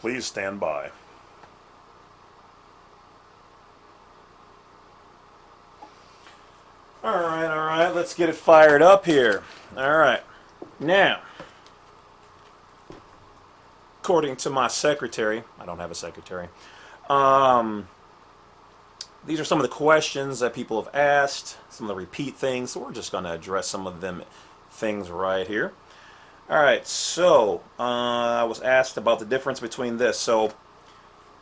Please stand by. All right, let's get it fired up here. All right, now, according to my secretary, I don't have a secretary, these are some of the questions that people have asked, some of the repeat things, so we're just going to address some of them things right here. All right, so I was asked about the difference between this. So,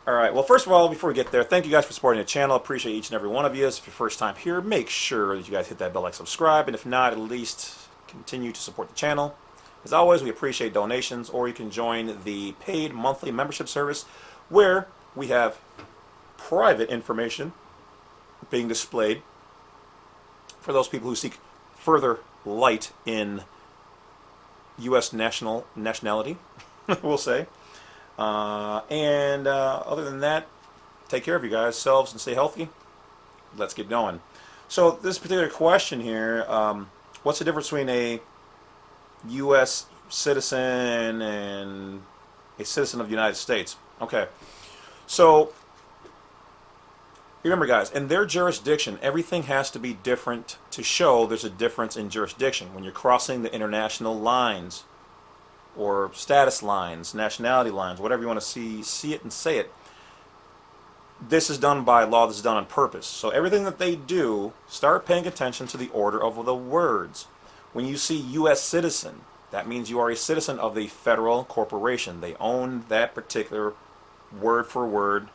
all right, well, first of all, before we get there, thank you guys for supporting the channel. I appreciate each and every one of you. If it's your first time here, make sure that you guys hit that bell, like, subscribe, and if not, at least continue to support the channel. As always, we appreciate donations, or you can join the paid monthly membership service where we have private information being displayed for those people who seek further light in U.S. nationality, we'll say. Other than that, take care of you guys, selves, and stay healthy. Let's get going. So this particular question here, what's the difference between a U.S. citizen and a citizen of the United States? Okay, so remember, guys, in their jurisdiction, everything has to be different to show there's a difference in jurisdiction. When you're crossing the international lines, or status lines, nationality lines, whatever you want to see it and say it, this is done by law, this is done on purpose. So everything that they do, start paying attention to the order of the words. When you see U.S. citizen, that means you are a citizen of the federal corporation. They own that particular word for word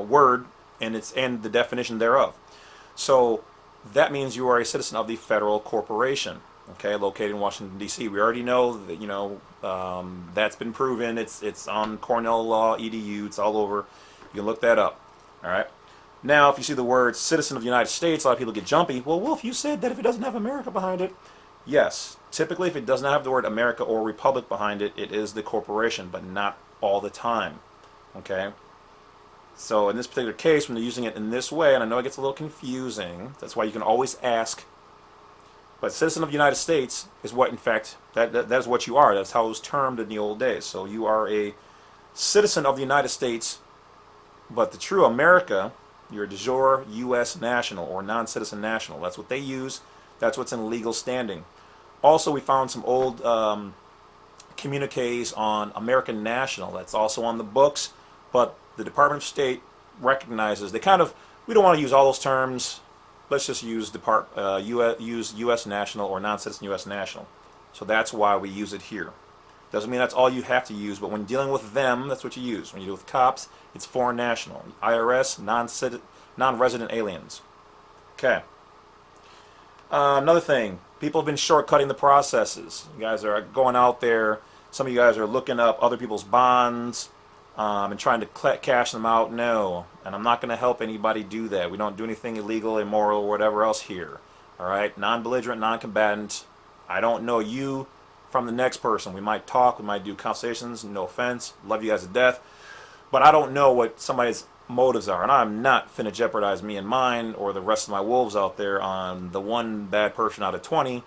word and the definition thereof. So that means you are a citizen of the federal corporation, okay, located in Washington, D.C. We already know that that's been proven. It's on Cornell Law EDU. It's all over. You can look that up. All right. Now, if you see the word citizen of the United States, a lot of people get jumpy. Well, Wolf, you said that if it doesn't have America behind it. Yes, typically if it does not have the word America or Republic behind it, it is the corporation, but not all the time. Okay. So in this particular case, when they're using it in this way, and I know it gets a little confusing, that's why you can always ask. But citizen of the United States is what, in fact, that is what you are. That's how it was termed in the old days. So you are a citizen of the United States, but the true America, you're a de jure U.S. national or non-citizen national. That's what they use. That's what's in legal standing. Also, we found some old communiques on American national. That's also on the books, but the Department of State recognizes we don't want to use all those terms. Let's just use U.S. national or non-citizen U.S. national. So that's why we use it here. Doesn't mean that's all you have to use, but when dealing with them, that's what you use. When you deal with cops, it's foreign national. IRS, non-resident aliens. Okay. Another thing, people have been shortcutting the processes. You guys are going out there. Some of you guys are looking up other people's bonds and trying to cash them out. No, and I'm not going to help anybody do that. We don't do anything illegal, immoral, or whatever else here. All right, non-belligerent, non-combatant. I don't know you from the next person. We might talk, we might do conversations. No offense, love you guys to death, but I don't know what somebody's motives are, and I'm not finna jeopardize me and mine or the rest of my wolves out there on the one bad person out of 20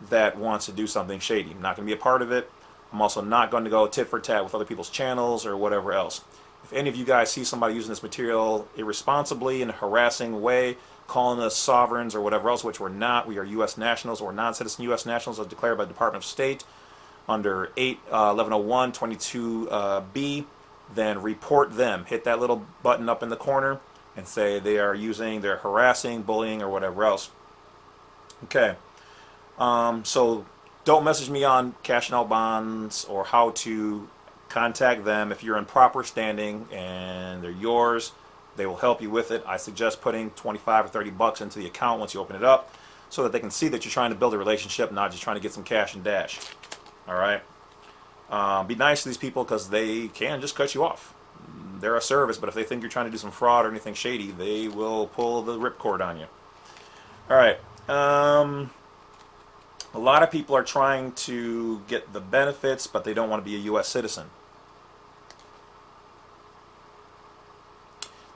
that wants to do something shady. I'm not going to be a part of it. I'm also not going to go tit for tat with other people's channels or whatever else. If any of you guys see somebody using this material irresponsibly in a harassing way, calling us sovereigns or whatever else, which we're not, we are U.S. nationals or non-citizen U.S. nationals as declared by the Department of State under 1101 22B, then report them. Hit that little button up in the corner and say they're harassing, bullying, or whatever else. Okay. So don't message me on cashing out bonds or how to contact them. If you're in proper standing and they're yours, they will help you with it. I suggest putting 25 or 30 bucks into the account once you open it up so that they can see that you're trying to build a relationship, not just trying to get some cash and dash. All right. Be nice to these people because they can just cut you off. They're a service, but if they think you're trying to do some fraud or anything shady, they will pull the ripcord on you. All right. A lot of people are trying to get the benefits, but they don't want to be a U.S. citizen.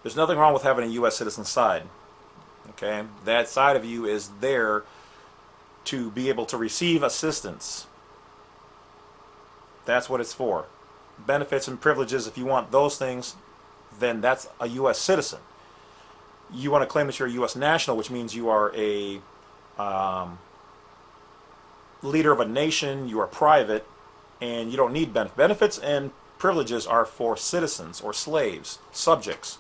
There's nothing wrong with having a U.S. citizen side. Okay? That side of you is there to be able to receive assistance. That's what it's for. Benefits and privileges, if you want those things, then that's a U.S. citizen. You want to claim that you're a U.S. national, which means you are a leader of a nation, you are private, and you don't need benefits. Benefits and privileges are for citizens or slaves, subjects.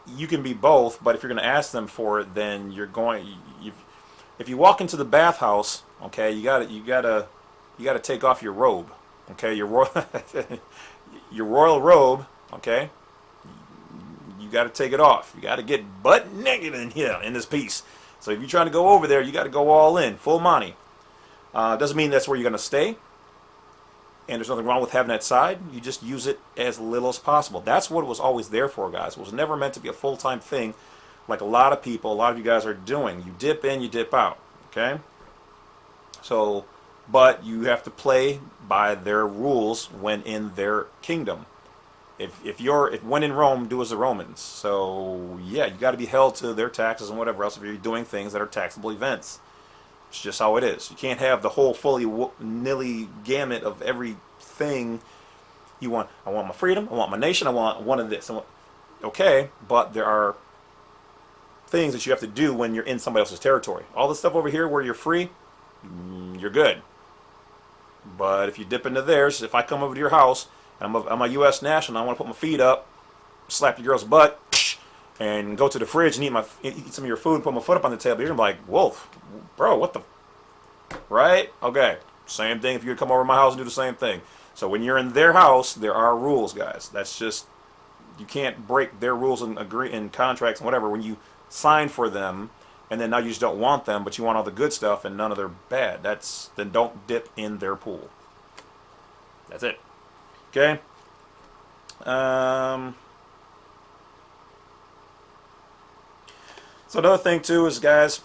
You can be both, but if you're going to ask them for it, then you're going. If you walk into the bathhouse, okay, you gotta take off your robe, okay, your royal robe, okay. You got to take it off. You got to get butt naked in here in this piece. So if you're trying to go over there, you got to go all in, full money. Doesn't mean that's where you're going to stay. And there's nothing wrong with having that side. You just use it as little as possible. That's what it was always there for, guys. It was never meant to be a full-time thing like a lot of people, a lot of you guys are doing. You dip in, you dip out. Okay? So, but you have to play by their rules when in their kingdom. If when in Rome, do as the Romans. So, yeah, you got to be held to their taxes and whatever else if you're doing things that are taxable events. It's just how it is. You can't have the whole fully nilly gamut of everything you want. I want my freedom. I want my nation. I want one of this. Okay, but there are things that you have to do when you're in somebody else's territory. All the stuff over here where you're free, you're good. But if you dip into theirs, if I come over to your house and I'm a U.S. national, I want to put my feet up, slap your girl's butt, and go to the fridge and eat some of your food and put my foot up on the table, you're like, Wolf, bro, what the... Right? Okay. Same thing if you would come over to my house and do the same thing. So when you're in their house, there are rules, guys. That's just... You can't break their rules and agree in contracts and whatever when you sign for them and then now you just don't want them, but you want all the good stuff and none of their bad. Then don't dip in their pool. That's it. Okay? So another thing too is, guys,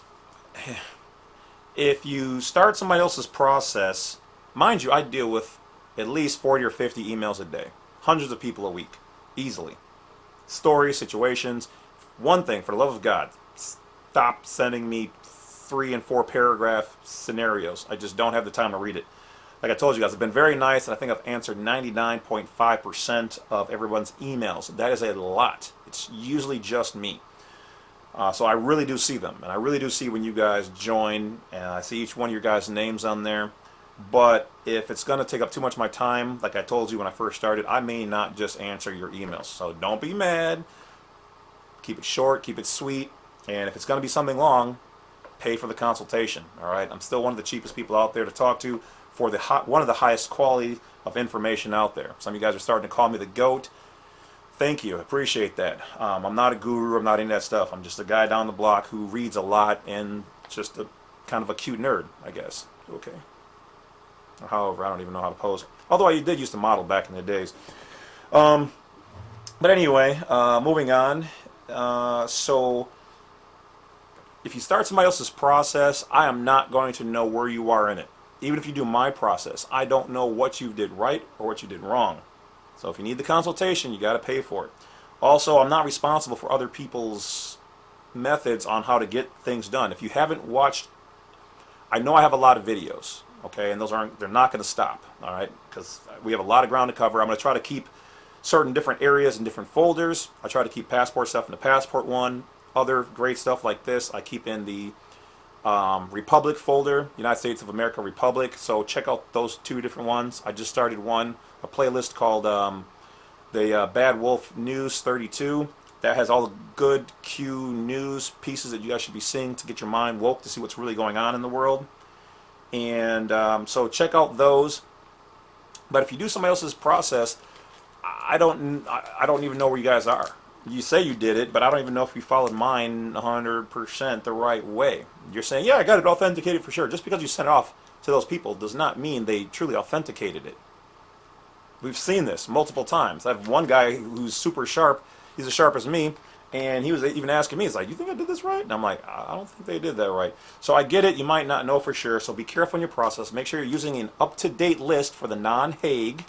if you start somebody else's process, mind you, I deal with at least 40 or 50 emails a day, hundreds of people a week, easily. Stories, situations. One thing, for the love of God, stop sending me 3 and 4 paragraph scenarios. I just don't have the time to read it. Like I told you guys, I've been very nice, and I think I've answered 99.5% of everyone's emails. That is a lot. It's usually just me. So I really do see them, and I really do see when you guys join, and I see each one of your guys' names on there. But if it's going to take up too much of my time, like I told you when I first started, I may not just answer your emails. So don't be mad. Keep it short, keep it sweet, and if it's going to be something long, pay for the consultation. All right, I'm still one of the cheapest people out there to talk to for one of the highest quality of information out there. Some of you guys are starting to call me the GOAT. Thank you. I appreciate that. I'm not a guru. I'm not into that stuff. I'm just a guy down the block who reads a lot and just a kind of a cute nerd, I guess. Okay. Or however, I don't even know how to pose. Although I did used to model back in the days. But anyway, moving on. So if you start somebody else's process, I am not going to know where you are in it. Even if you do my process, I don't know what you did right or what you did wrong. So if you need the consultation, you got to pay for it. Also, I'm not responsible for other people's methods on how to get things done. If you haven't watched, I know I have a lot of videos, okay, and they're not going to stop, all right, because we have a lot of ground to cover. I'm going to try to keep certain different areas in different folders. I try to keep passport stuff in the passport one. Other great stuff like this, I keep in the Republic folder, United States of America Republic. So check out those 2 different ones. I just started a playlist called the Badwolf News 32. That has all the good Q news pieces that you guys should be seeing to get your mind woke to see what's really going on in the world. And so check out those. But if you do somebody else's process, I don't even know where you guys are. You say you did it, but I don't even know if you followed mine 100% the right way. You're saying, yeah, I got it authenticated for sure. Just because you sent it off to those people does not mean they truly authenticated it. We've seen this multiple times. I have one guy who's super sharp. He's as sharp as me, and he was even asking me, he's like, you think I did this right? And I'm like, I don't think they did that right. So I get it. You might not know for sure, so be careful in your process. Make sure you're using an up-to-date list for the non-Hague.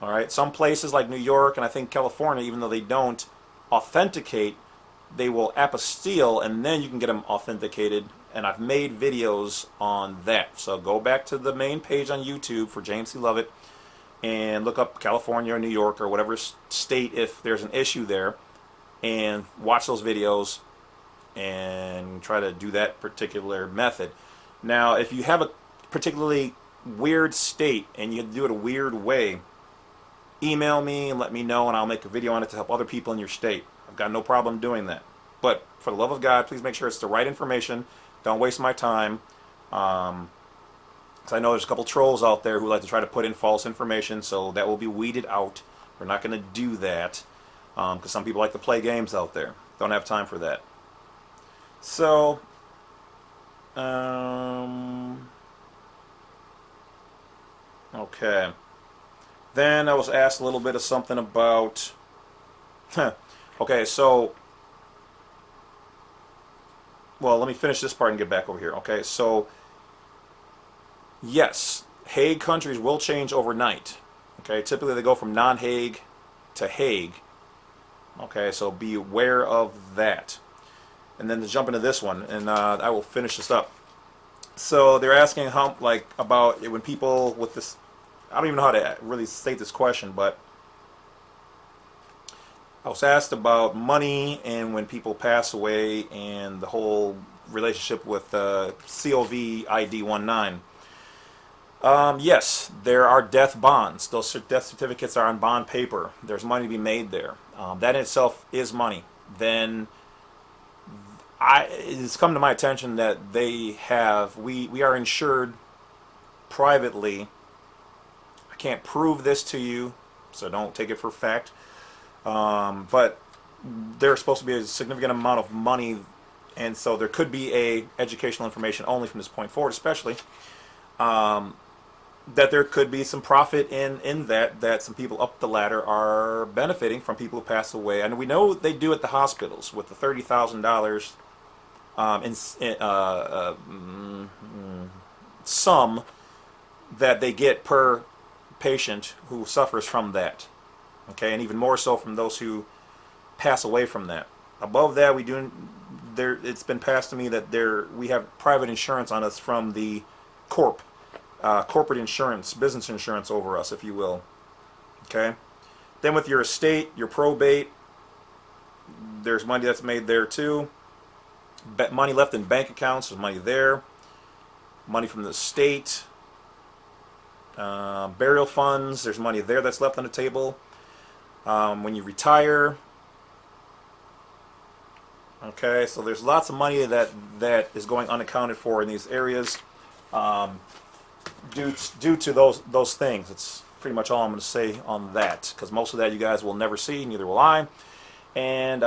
All right, some places like New York and I think California, even though they don't authenticate they will apostille, and then you can get them authenticated. And I've made videos on that. So go back to the main page on YouTube for James C. Lovett and look up California or New York or whatever state if there's an issue there, and watch those videos and try to do that particular method. Now, if you have a particularly weird state and you do it a weird way, email me and let me know, and I'll make a video on it to help other people in your state. I've got no problem doing that. But for the love of God, please make sure it's the right information. Don't waste my time. Because I know there's a couple trolls out there who like to try to put in false information, so that will be weeded out. We're not going to do that. Because some people like to play games out there. Don't have time for that. So, okay. Then I was asked a little bit of something about... Okay, so... Well, let me finish this part and get back over here. Okay, so... Yes, Hague countries will change overnight. Okay, typically they go from non-Hague to Hague. Okay, so be aware of that. And then to jump into this one, and I will finish this up. So they're asking how, like, about when people with this... I don't even know how to really state this question, but I was asked about money and when people pass away and the whole relationship with COV ID 19. Yes, there are death bonds. Those death certificates are on bond paper. There's money to be made there. That in itself is money. Then it's come to my attention that we are insured privately. I can't prove this to you, so don't take it for fact. But there's supposed to be a significant amount of money, and so there could be a educational information only from this point forward, especially. That there could be some profit in that some people up the ladder are benefiting from people who pass away. And we know they do at the hospitals with the $30,000 sum that they get per patient who suffers from that. Okay, and even more so from those who pass away from that. Above that, it's been passed to me that we have private insurance on us from the corporate insurance, business insurance over us, if you will. Okay? Then with your estate, your probate, there's money that's made there too. Money left in bank accounts, there's money there. Money from the state. Burial funds, there's money there that's left on the table. When you retire. Okay, so there's lots of money that is going unaccounted for in these areas. Due to those things. It's pretty much all I'm going to say on that, because most of that you guys will never see, neither will I. And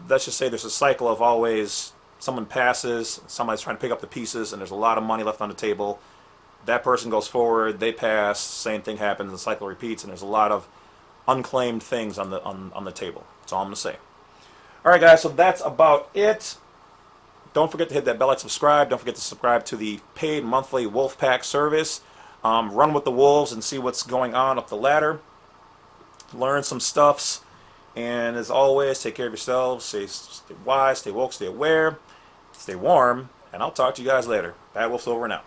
let's just say there's a cycle of always someone passes, somebody's trying to pick up the pieces, and there's a lot of money left on the table. That person goes forward, they pass, same thing happens, the cycle repeats, and there's a lot of unclaimed things on the table. That's all I'm going to say. Alright guys, so that's about it. Don't forget to hit that bell and subscribe. Don't forget to subscribe to the paid monthly Wolfpack service. Run with the wolves and see what's going on up the ladder. Learn some stuffs. And as always, take care of yourselves. Stay wise, stay woke, stay aware, stay warm. And I'll talk to you guys later. Badwolf's over and out.